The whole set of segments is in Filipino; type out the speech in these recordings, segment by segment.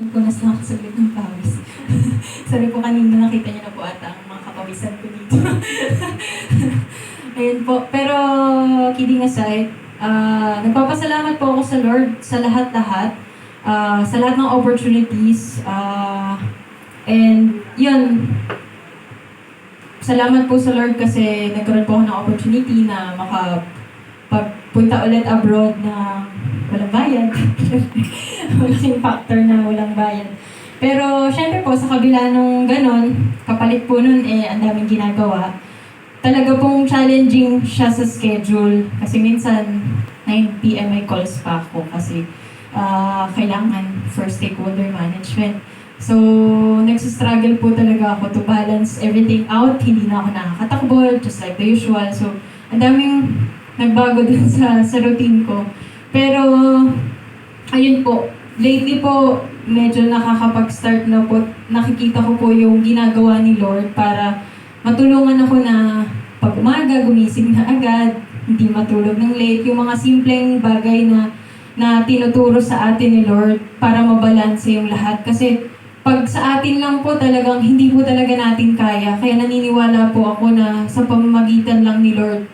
punas na ako saglit ng pawis. Sorry po, kanina nakita niyo na po ata ang mga kapawisan ko dito. Ayun po. Pero, kidding aside, nagpapasalamat po ako sa Lord sa lahat-lahat. Sa lahat ng opportunities. And, yun. Salamat po sa Lord kasi nagkaroon po ako ng opportunity na makapagpunta ulit abroad na walang bayad. Malaking factor na walang bayad. Pero, syempre po, sa kabila nung ganon, kapalit po nun, ang daming ginagawa. Talaga pong challenging siya sa schedule. Kasi minsan, 9 p.m. may calls pa ako kasi kailangan for stakeholder management. So, nagsistruggle po talaga ako to balance everything out. Hindi na ako nakakatakbo, just like the usual. So, ang daming nagbago dun sa routine ko. Pero, ayun po, lately po, medyo nakakapag-start na po, nakikita ko po yung ginagawa ni Lord para matulungan ako na pag umaga, gumising na agad, hindi matulog ng late, yung mga simpleng bagay na tinuturo sa atin ni Lord para mabalanse yung lahat. Kasi pag sa atin lang po talagang hindi po talaga natin kaya. Kaya naniniwala po ako na sa pamamagitan lang ni Lord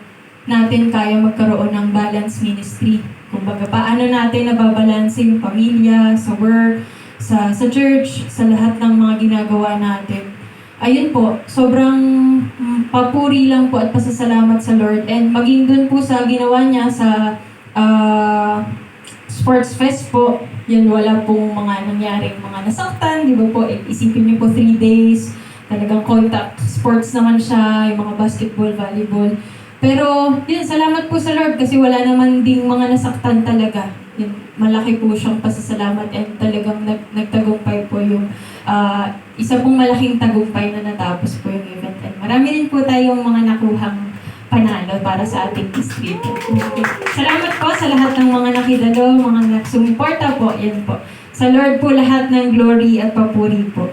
natin kaya magkaroon ng balance ministry. Kumbaga, paano natin nababalanse yung pamilya, sa work, sa church, sa lahat ng mga ginagawa natin. Ayun po, sobrang papuri lang po at pasasalamat sa Lord. And maging dun po sa ginawa niya sa Sports Fest po, yun wala pong mga nangyaring mga nasaktan, di ba po? Isipin niyo po 3 days, talagang contact sports naman siya, yung mga basketball, volleyball. Pero yun, salamat po sa Lord kasi wala naman ding mga nasaktan talaga. Yun, malaki po siyang pasasalamat and talagang nagtagumpay po yung isa pong malaking tagumpay na natapos po yung event. And marami rin po tayong mga nakuhang panalo para sa ating district. Salamat po sa lahat ng mga nakidalo, mga nagsumuporta po. Yan po. Sa Lord po lahat ng glory at papuri po.